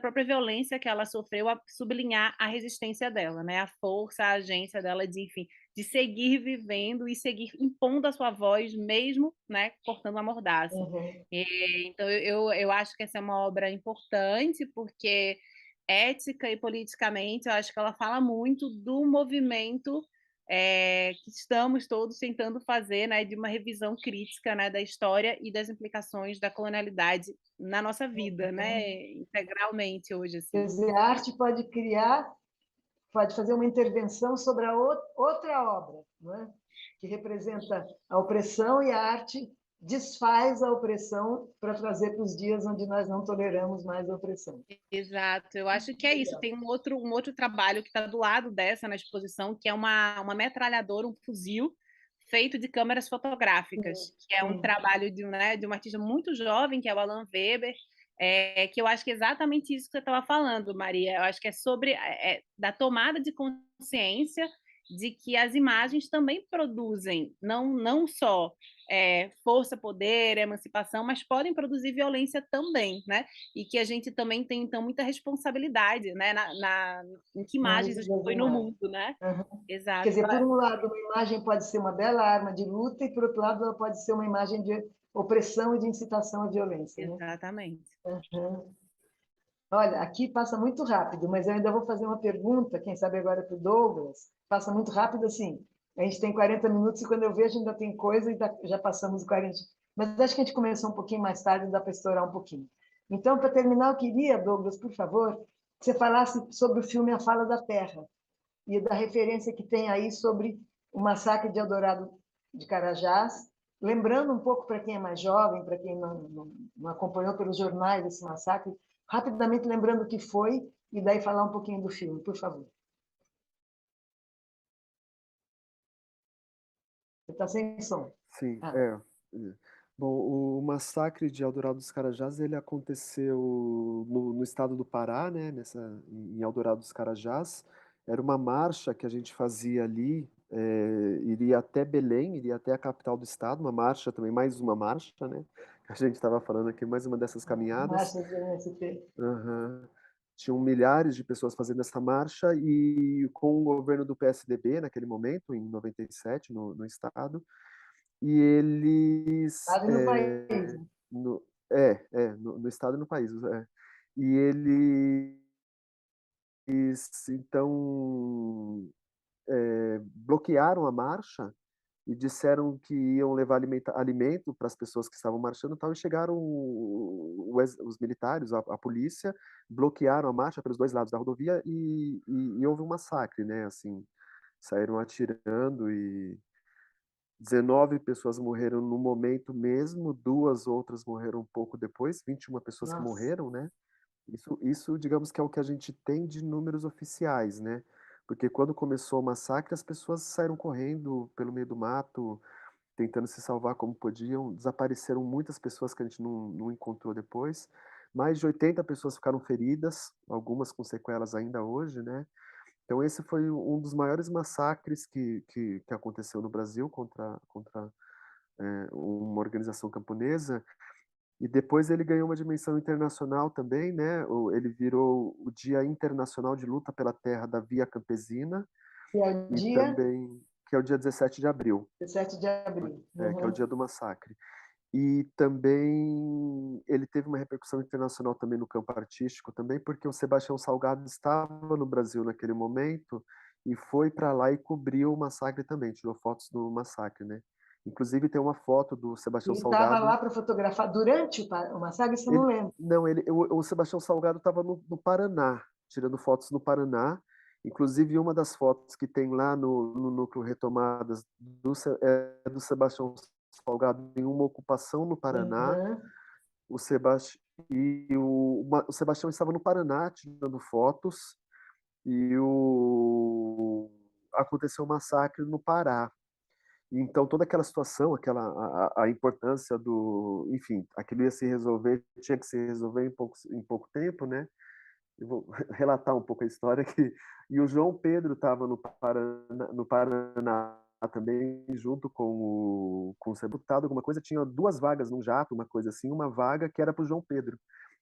própria violência que ela sofreu, a sublinhar a resistência dela, né? A força, a agência dela de, enfim, de seguir vivendo e seguir impondo a sua voz, mesmo, né, cortando a mordaça. Uhum. Então, eu acho que essa é uma obra importante, porque ética e politicamente, eu acho que ela fala muito do movimento que estamos todos tentando fazer, né, de uma revisão crítica, né, da história e das implicações da colonialidade na nossa vida, né, integralmente hoje, Quer assim. dizer, a arte pode criar, pode fazer uma intervenção sobre a outra obra, não é? Que representa a opressão, e a arte desfaz a opressão para trazer para os dias onde nós não toleramos mais a opressão. Exato, eu acho que é isso. Tem um outro trabalho que está do lado dessa na exposição, que é uma metralhadora, um fuzil, feito de câmeras fotográficas, que é um Sim. trabalho de um artista muito jovem, que é o Alan Weber, que eu acho que é exatamente isso que você estava falando, Maria. Eu acho que é sobre da tomada de consciência de que as imagens também produzem, não só força, poder, emancipação, mas podem produzir violência também, né? E que a gente também tem, então, muita responsabilidade, né? Em que No imagens a uso gente das põe no imagens. mundo, né? Uhum. Quer Exato. dizer, por um lado, uma imagem pode ser uma bela arma de luta, e, por outro lado, ela pode ser uma imagem de opressão e de incitação à violência, né? Exatamente. Uhum. Olha, aqui passa muito rápido, mas eu ainda vou fazer uma pergunta, quem sabe agora para o Douglas. Passa muito rápido assim. A gente tem 40 minutos e quando eu vejo ainda tem coisa e já passamos 40. Mas acho que a gente começou um pouquinho mais tarde, dá para estourar um pouquinho. Então, para terminar, eu queria, Douglas, por favor, que você falasse sobre o filme A Fala da Terra e da referência que tem aí sobre o massacre de Eldorado de Carajás, lembrando um pouco para quem é mais jovem, para quem não acompanhou pelos jornais esse massacre, rapidamente lembrando o que foi, e daí falar um pouquinho do filme, por favor. Você está sem som. Sim, Ah, Bom, o massacre de Eldorado dos Carajás, ele aconteceu no estado do Pará, né, em Eldorado dos Carajás. Era uma marcha que a gente fazia ali, iria até Belém, iria até a capital do estado, uma marcha também, mais uma marcha, né, que a gente estava falando aqui, mais uma dessas caminhadas. marcha do MST. Aham. Tinham milhares de pessoas fazendo essa marcha, e com o governo do PSDB, naquele momento, em 97, no estado, e eles Estado e no país. Né? no estado e no país. E eles, então, bloquearam a marcha e disseram que iam levar alimento para as pessoas que estavam marchando e tal, e chegaram os militares, a polícia, bloquearam a marcha pelos dois lados da rodovia e houve um massacre, né? Assim, saíram atirando e 19 pessoas morreram no momento mesmo, 2 outras morreram um pouco depois, 21 pessoas que Nossa. morreram, né? Isso, digamos que é o que a gente tem de números oficiais, né? Porque quando começou o massacre, as pessoas saíram correndo pelo meio do mato, tentando se salvar como podiam. Desapareceram muitas pessoas que a gente não encontrou depois. Mais de 80 pessoas ficaram feridas, algumas com sequelas ainda hoje, né? Então esse foi um dos maiores massacres que aconteceu no Brasil contra uma organização camponesa. E depois ele ganhou uma dimensão internacional também, né? Ele virou o Dia Internacional de Luta pela Terra da Via Campesina, E é o e dia também, que é o dia 17 de abril, 17 de abril. que é o Uhum. dia do massacre. E também ele teve uma repercussão internacional também no campo artístico também, porque o Sebastião Salgado estava no Brasil naquele momento e foi para lá e cobriu o massacre também, tirou fotos do massacre, né? Inclusive tem uma foto do Sebastião Ele estava Salgado. lá para fotografar durante o massacre, isso eu não lembro. Não, o Sebastião Salgado estava no Paraná, tirando fotos no Paraná. Inclusive, uma das fotos que tem lá no Núcleo Retomadas é do Sebastião Salgado em uma ocupação no Paraná. Uhum. O Sebastião estava no Paraná tirando fotos e aconteceu um massacre no Pará. Então, toda aquela situação, a importância enfim, aquilo ia se resolver, tinha que se resolver em pouco tempo, né? Eu vou relatar um pouco a história aqui. E o João Pedro estava no Paraná também, junto com o seu deputado, alguma coisa, tinha 2 vagas num jato, uma coisa assim, uma vaga que era para o João Pedro.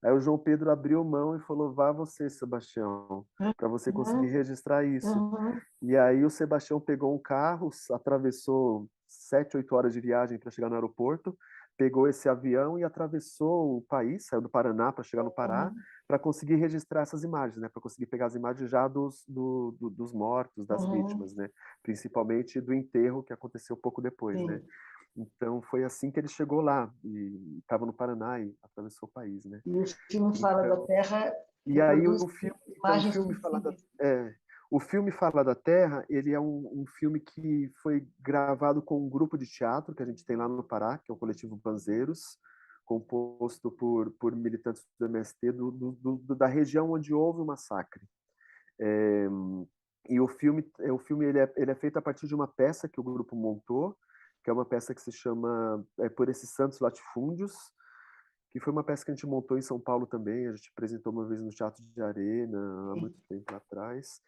Aí o João Pedro abriu mão e falou: vá você, Sebastião, para você conseguir Uhum. registrar isso. Uhum. E aí o Sebastião pegou um carro, atravessou 7, 8 horas de viagem para chegar no aeroporto, pegou esse avião e atravessou o país, saiu do Paraná para chegar no Pará, Uhum. para conseguir registrar essas imagens, né? Para conseguir pegar as imagens já dos mortos, das Uhum. vítimas, né? Principalmente do enterro que aconteceu pouco depois, né? Sim. Então foi assim que ele chegou lá e estava no Paraná e atravessou o país, né? E o filme Fala da Então, Terra e aí reproduz o imagens filme fala sensíveis. o filme Fala da Terra, ele é um filme que foi gravado com um grupo de teatro que a gente tem lá no Pará, que é o Coletivo Banzeiros, composto por militantes do MST da região onde houve o massacre. É, e o filme ele é feito a partir de uma peça que o grupo montou, que é uma peça que se chama Por Esses Santos Latifúndios, que foi uma peça que a gente montou em São Paulo também, a gente apresentou uma vez no Teatro de Arena, há muito tempo atrás.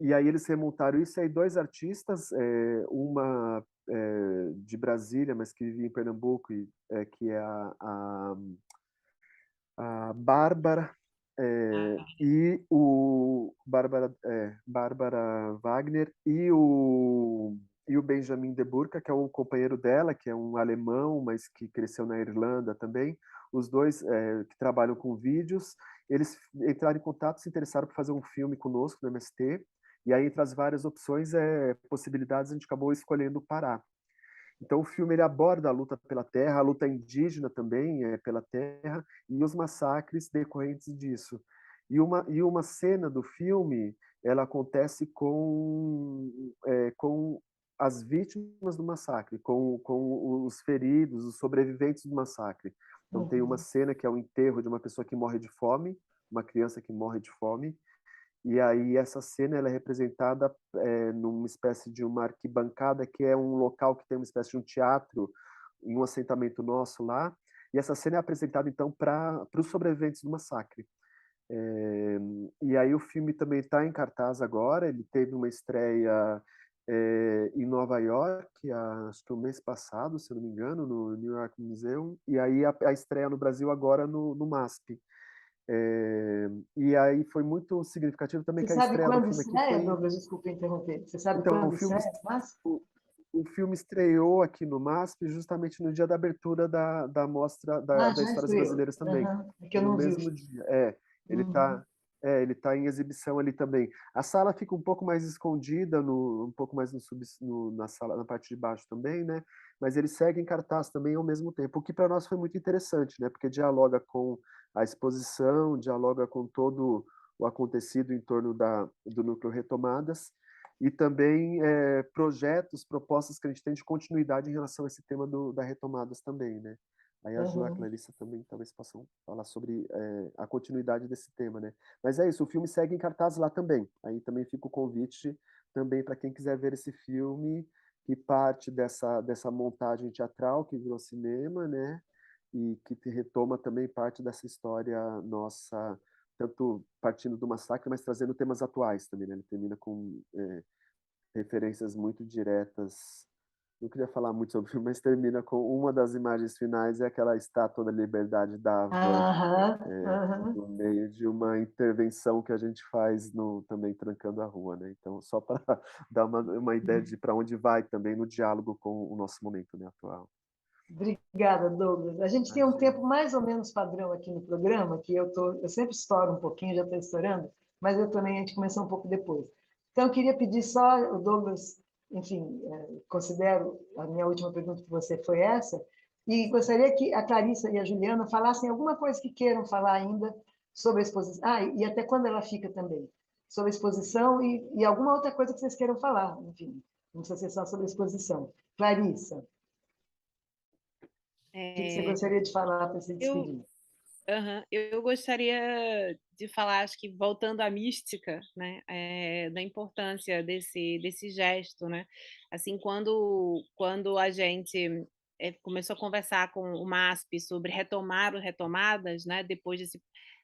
E aí eles remontaram isso, e aí 2 artistas, uma de Brasília, mas que vive em Pernambuco, que é a Bárbara, Bárbara Wagner e o Benjamin de Burca, que é um companheiro dela, que é um alemão, mas que cresceu na Irlanda também. Os dois que trabalham com vídeos, eles entraram em contato, se interessaram por fazer um filme conosco no MST, e aí entre as várias opções, possibilidades, a gente acabou escolhendo o Pará. Então o filme ele aborda a luta pela terra, a luta indígena também pela terra e os massacres decorrentes disso. E uma cena do filme ela acontece com as vítimas do massacre, com os feridos, os sobreviventes do massacre. Então tem uma Uhum. cena que é o enterro de uma pessoa que morre de fome, uma criança que morre de fome, e aí essa cena ela é representada numa espécie de uma arquibancada, que é um local que tem uma espécie de um teatro, em um assentamento nosso lá. E essa cena é apresentada, então, para os sobreviventes do massacre. E aí o filme também está em cartaz agora, ele teve uma estreia em Nova York, acho que o mês passado, se eu não me engano, no New York Museum, e aí a estreia no Brasil agora no MASP. E aí foi muito significativo também Você que a sabe estreia do quando filme aqui estreia, foi. Douglas? Desculpa interromper. Você sabe Então, quando estreia? Mas... o filme estreou aqui no MASP justamente no dia da abertura da Mostra da Já Histórias estreou. Brasileiras também. É que eu No não vi o mesmo filme. dia. Uhum. Ele tá em exibição ali também. A sala fica um pouco mais escondida, um pouco mais na sala, na parte de baixo também, né? Mas ele segue em cartaz também ao mesmo tempo, o que para nós foi muito interessante, né? Porque dialoga com a exposição, dialoga com todo o acontecido em torno do Núcleo Retomadas, e também projetos, propostas que a gente tem de continuidade em relação a esse tema da Retomadas também, né? Aí a Ju e a Uhum. Clarissa também talvez possam falar sobre a continuidade desse tema, né? Mas é isso, o filme segue em cartaz lá também. Aí também fica o convite também para quem quiser ver esse filme, que parte dessa montagem teatral que virou cinema, né? E que retoma também parte dessa história nossa, tanto partindo do massacre, mas trazendo temas atuais também, né? Ele termina com referências muito diretas. Não queria falar muito sobre o filme, mas termina com uma das imagens finais, é aquela estátua da liberdade da Havan, Aham, aham. no meio de uma intervenção que a gente faz também trancando a rua, né? Então, só para dar uma ideia de para onde vai também no diálogo com o nosso momento, né, atual. Obrigada, Douglas. A gente tem um Imagina. tempo mais ou menos padrão aqui no programa, que eu sempre estouro um pouquinho, já estou estourando, mas eu também, a gente começou um pouco depois. Então, eu queria pedir só, o Douglas, enfim, considero a minha última pergunta que você foi essa, e gostaria que a Clarissa e a Juliana falassem alguma coisa que queiram falar ainda sobre a exposição. Ah, e até quando ela fica também, sobre a exposição e alguma outra coisa que vocês queiram falar, enfim, não precisa ser só sobre a exposição. Clarissa, o que você É, gostaria de falar para se eu, despedir? eu gostaria de falar, acho que voltando à mística, né, da importância desse gesto, né? Assim, quando a gente começou a conversar com o MASP sobre retomar o Retomadas, né, depois desse,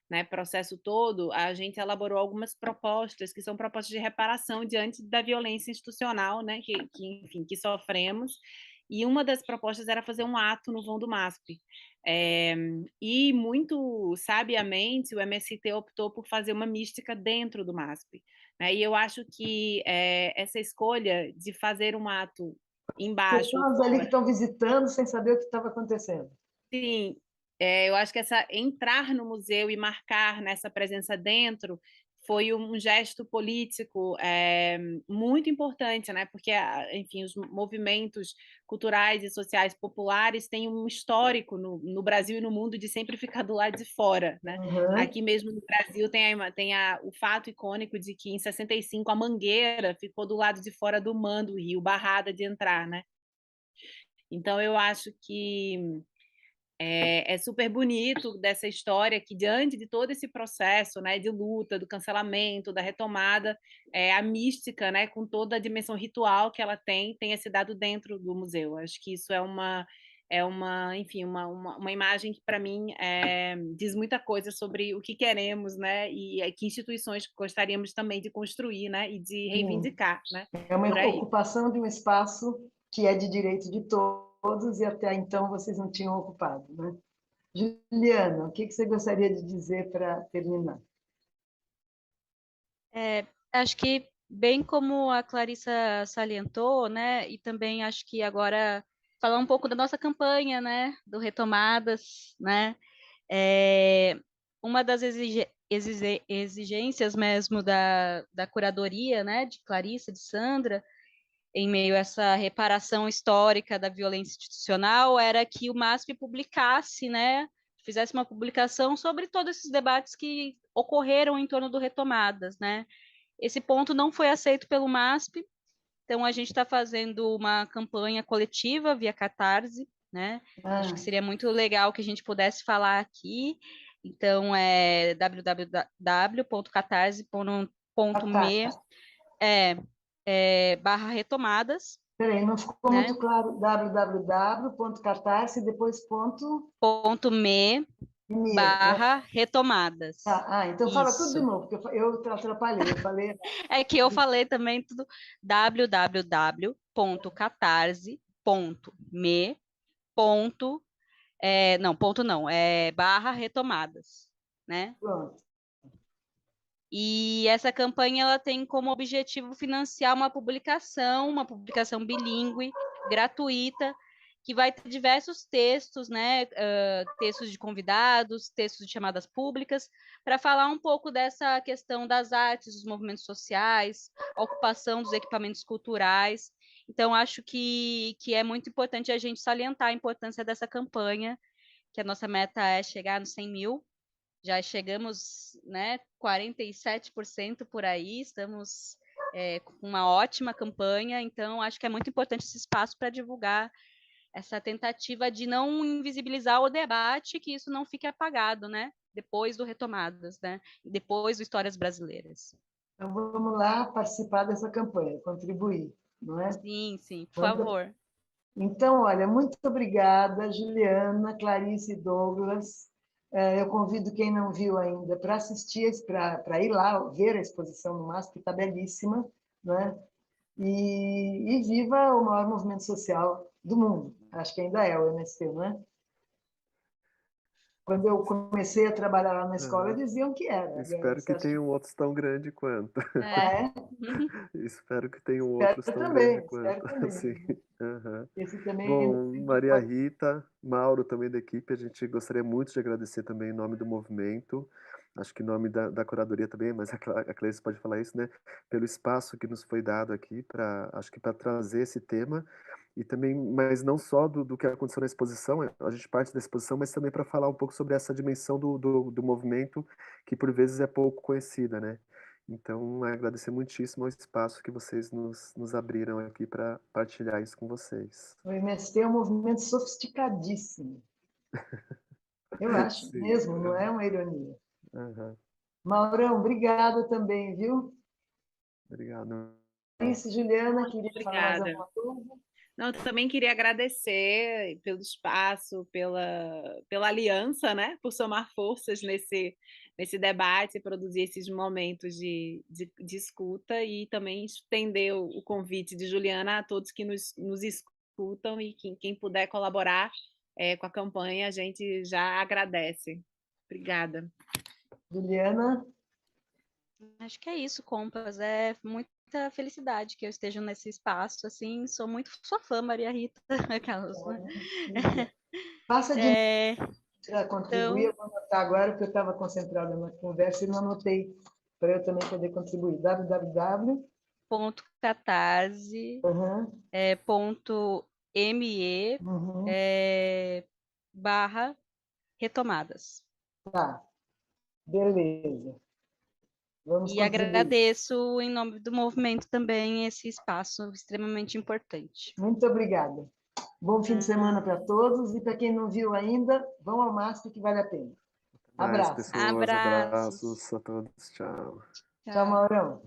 né, processo todo, a gente elaborou algumas propostas que são propostas de reparação diante da violência institucional, né, enfim, que sofremos. E uma das propostas era fazer um ato no vão do MASP. É, e muito sabiamente o MST optou por fazer uma mística dentro do MASP, né? E eu acho que essa escolha de fazer um ato embaixo ou Pessoas ali que fora, estão visitando sem saber o que estava acontecendo. sim, eu acho que essa entrar no museu e marcar nessa presença dentro foi um gesto político muito importante, né? Porque, enfim, os movimentos culturais e sociais populares têm um histórico no Brasil e no mundo de sempre ficar do lado de fora, né? Uhum. Aqui mesmo no Brasil tem o fato icônico de que em 65 a Mangueira ficou do lado de fora do Man do Rio, barrada de entrar, né? Então eu acho que é super bonito dessa história que, diante de todo esse processo, né, de luta, do cancelamento, da retomada, a mística, né, com toda a dimensão ritual que ela tem, tenha se dado dentro do museu. Acho que isso enfim, uma imagem que, para mim, diz muita coisa sobre o que queremos, né, e que instituições gostaríamos também de construir, né, e de Sim. reivindicar, né, É uma por aí. ocupação de um espaço que é de direito de todos e até então vocês não tinham ocupado, né? Juliana, o que você gostaria de dizer para terminar? Acho que, bem como a Clarissa salientou, né, e também acho que agora falar um pouco da nossa campanha, né, do Retomadas, né, é, uma das exigências mesmo da curadoria, né, de Clarissa, de Sandra, em meio a essa reparação histórica da violência institucional, era que o MASP publicasse, né, fizesse uma publicação sobre todos esses debates que ocorreram em torno do Retomadas, né. Esse ponto não foi aceito pelo MASP, então a gente está fazendo uma campanha coletiva via Catarse, né? Acho que Ah, seria muito legal que a gente pudesse falar aqui. Então é www.catarse.me fantástico. barra retomadas, Peraí, não ficou né? muito claro. www.catarse e depois ponto Ponto .me me, né? barra retomadas. Então fala tudo de Isso. novo, porque eu atrapalhei. Eu falei. É que eu falei também tudo www.catarse.me não, ponto não, barra retomadas, né? Pronto. E essa campanha ela tem como objetivo financiar uma publicação bilíngue, gratuita, que vai ter diversos textos, né, textos de convidados, textos de chamadas públicas, para falar um pouco dessa questão das artes, dos movimentos sociais, a ocupação dos equipamentos culturais. Então, acho que é muito importante a gente salientar a importância dessa campanha, que a nossa meta é chegar nos 100 mil. Já chegamos, né, 47% por aí, estamos com uma ótima campanha, então acho que é muito importante esse espaço para divulgar essa tentativa de não invisibilizar o debate, que isso não fique apagado, né, depois do Retomadas, né, depois do Histórias Brasileiras. Então, vamos lá participar dessa campanha, contribuir, não é? Sim, sim, por favor. Então, olha, muito obrigada, Juliana, Clarice e Douglas. Eu convido quem não viu ainda para assistir, para ir lá ver a exposição no MASP, que está belíssima, né? E viva o maior movimento social do mundo. Acho que ainda é o MST, não é? Quando eu comecei a trabalhar lá na escola, diziam que era. Espero que tenham outros tão grande quanto. É? Espero que tenham outros tão grande quanto. Sim. Esse também Bom, Maria Rita, Mauro também da equipe, a gente gostaria muito de agradecer também em nome do movimento, acho que em nome da curadoria também, mas a Clarice pode falar isso, né? Pelo espaço que nos foi dado aqui, acho que para trazer esse tema, e também, mas não só do que aconteceu na exposição, a gente parte da exposição, mas também para falar um pouco sobre essa dimensão do movimento, que por vezes é pouco conhecida, né? Então, agradecer muitíssimo ao espaço que vocês nos abriram aqui para partilhar isso com vocês. O MST é um movimento sofisticadíssimo. Eu acho Sim, mesmo, não é uma ironia. Uhum. Maurão, obrigada também, viu? Obrigado. Isso, Juliana, queria falar mais Obrigada. alguma coisa? Não, eu também queria agradecer pelo espaço, pela aliança, né? Por somar forças nesse debate, produzir esses momentos de escuta e também estender o convite de Juliana a todos que nos escutam e quem puder colaborar com a campanha, a gente já agradece. Obrigada. Juliana? Acho que é isso, Compas. É muita felicidade que eu esteja nesse espaço, assim, sou muito sua fã, Maria Rita. Aquelas, né? Passa de para contribuir, então, eu vou anotar agora, porque eu estava concentrada na conversa e não anotei, para eu também poder contribuir. www. .catarse, .me, barra retomadas. Tá, beleza. Vamos E contribuir. agradeço em nome do movimento também esse espaço extremamente importante. Muito obrigada. Bom fim de semana para todos e para quem não viu ainda, vão ao MASP que vale a pena. Abraço. Pessoas, abraços a todos. Tchau. Tchau, Maurão.